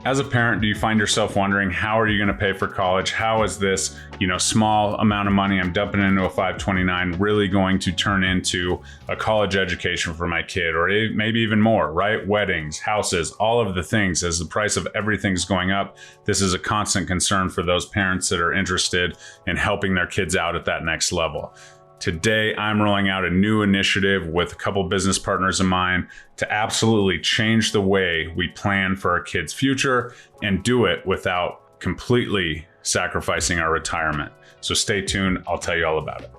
As a parent, do you find yourself wondering, how are you going to pay for college? How is this, small amount of money I'm dumping into a 529 really going to turn into a college education for my kid, or maybe even more, right? Weddings, houses, all of the things. As the price of everything's going up, this is a constant concern for those parents that are interested in helping their kids out at that next level. Today, I'm rolling out a new initiative with a couple business partners of mine to absolutely change the way we plan for our kids' future and do it without completely sacrificing our retirement. So stay tuned. I'll tell you all about it.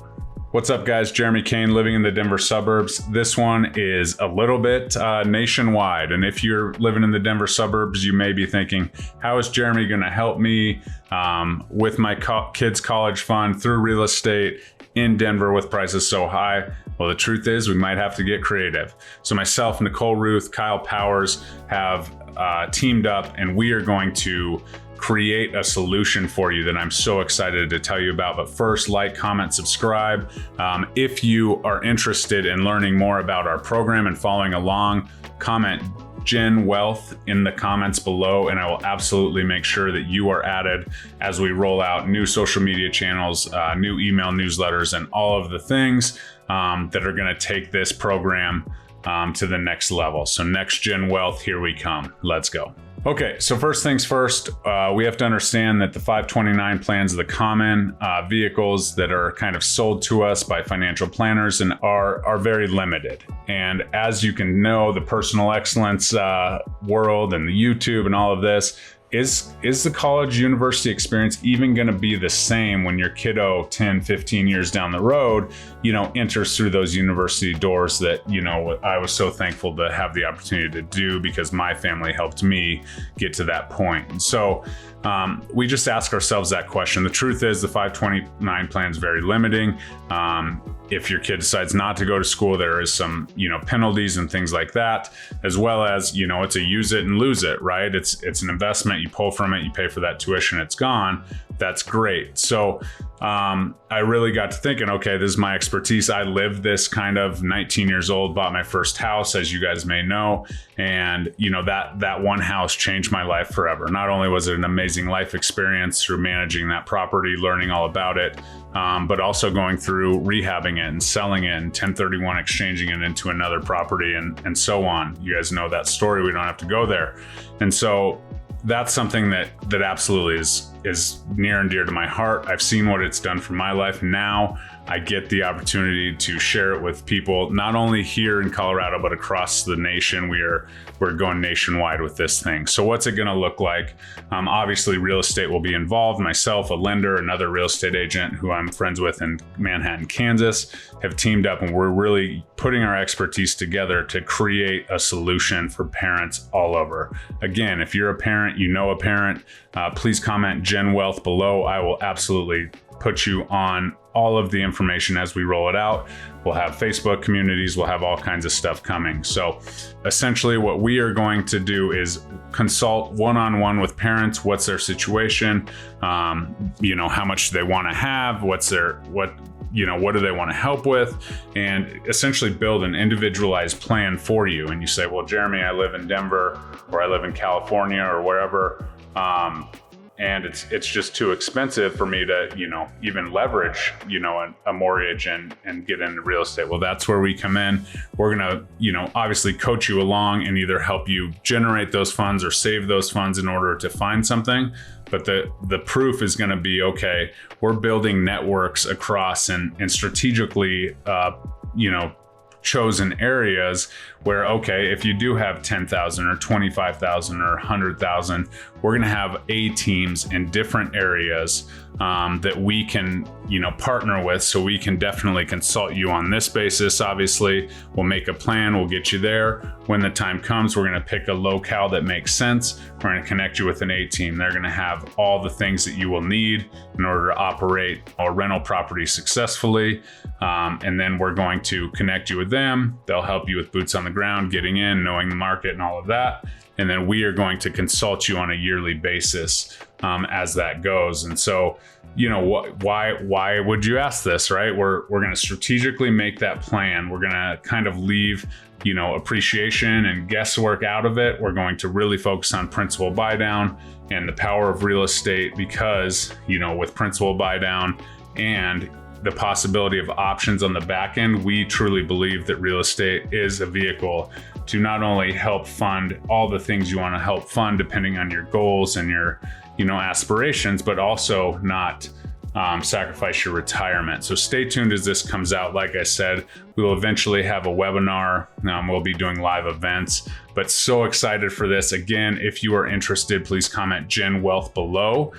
What's up, guys? Jeremy Kane, living in the Denver suburbs. This one is a little bit nationwide. And if you're living in the Denver suburbs, you may be thinking, how is Jeremy going to help me with my kids' college fund through real estate in Denver with prices so high? Well, the truth is we might have to get creative. So myself, Nicole Ruth, Kyle Powers have teamed up, and we are going to create a solution for you that I'm so excited to tell you about. But first, like, comment, subscribe. If you are interested in learning more about our program and following along, comment Gen Wealth in the comments below, and I will absolutely make sure that you are added as we roll out new social media channels, new email newsletters, and all of the things that are going to take this program to the next level. So Next Gen Wealth, here we come. Let's go. Okay, so first things first, we have to understand that the 529 plans are the common vehicles that are kind of sold to us by financial planners and are very limited. And as you can know, the personal excellence world and the YouTube and all of this, is the college university experience even going to be the same when your kiddo 10, 15 years down the road, enters through those university doors that, I was so thankful to have the opportunity to do because my family helped me get to that point. And so we just ask ourselves that question. The truth is the 529 plan is very limiting. If your kid decides not to go to school, there is some, penalties and things like that, as well as, it's a use it and lose it, right? It's an investment. You pull from it, you pay for that tuition, it's gone. That's great. So I really got to thinking, okay, this is my expertise. I lived this kind of 19 years old, bought my first house, as you guys may know. And, that one house changed my life forever. Not only was it an amazing life experience through managing that property, learning all about it, but also going through rehabbing it and selling it and 1031 exchanging it into another property and so on. You guys know that story. We don't have to go there. And so that's something that absolutely is near and dear to my heart. I've seen what it's done for my life. Now I get the opportunity to share it with people, not only here in Colorado, but across the nation. We're going nationwide with this thing. So what's it going to look like? Obviously, real estate will be involved. Myself, a lender, another real estate agent who I'm friends with in Manhattan, Kansas, have teamed up, and we're really putting our expertise together to create a solution for parents all over. Again, if you're a parent, a parent, please comment Gen Wealth below. I will absolutely put you on all of the information as we roll it out. We'll have Facebook communities, we'll have all kinds of stuff coming. So essentially what we are going to do is consult one-on-one with parents. What's their situation? How much do they want to have? What do they want to help with? And essentially build an individualized plan for you. And you say, well, Jeremy, I live in Denver, or I live in California, or wherever. And it's just too expensive for me to, even leverage, a mortgage and get into real estate. Well, that's where we come in. We're going to, obviously coach you along and either help you generate those funds or save those funds in order to find something. But the proof is going to be, okay, we're building networks across and strategically, chosen areas where, okay, if you do have 10,000 or 25,000 or 100,000, we're going to have A teams in different areas that we can, partner with. So we can definitely consult you on this basis. Obviously, we'll make a plan. We'll get you there. When the time comes, we're going to pick a locale that makes sense. We're going to connect you with an A team. They're going to have all the things that you will need in order to operate a rental property successfully. And then we're going to connect you with them. They'll help you with boots on the ground, getting in, knowing the market and all of that. And then we are going to consult you on a yearly basis as that goes. And so, why would you ask this, right? We're going to strategically make that plan. We're going to kind of leave appreciation and guesswork out of it. We're going to really focus on principal buy down and the power of real estate, because, with principal buy down and the possibility of options on the back end, we truly believe that real estate is a vehicle to not only help fund all the things you want to help fund depending on your goals and your, aspirations, but also not sacrifice your retirement. So stay tuned as this comes out. Like I said, we will eventually have a webinar. We'll be doing live events, but so excited for this. Again, if you are interested, please comment Gen Wealth below.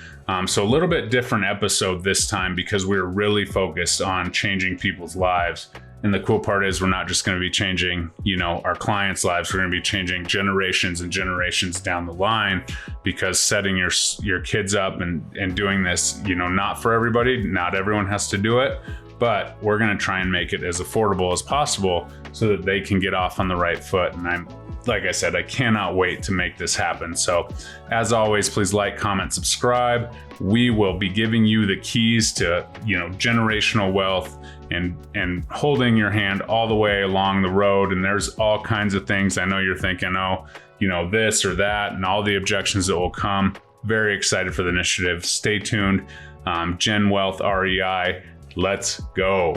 So a little bit different episode this time, because we're really focused on changing people's lives. And the cool part is we're not just going to be changing, our clients' lives. We're going to be changing generations and generations down the line, because setting your kids up and doing this, not for everybody, not everyone has to do it, but we're going to try and make it as affordable as possible so that they can get off on the right foot. And like I said, I cannot wait to make this happen. So as always, please like, comment, subscribe. We will be giving you the keys to, generational wealth and holding your hand all the way along the road. And there's all kinds of things. I know you're thinking, this or that, and all the objections that will come. Very excited for the initiative. Stay tuned. Gen Wealth REI. Let's go.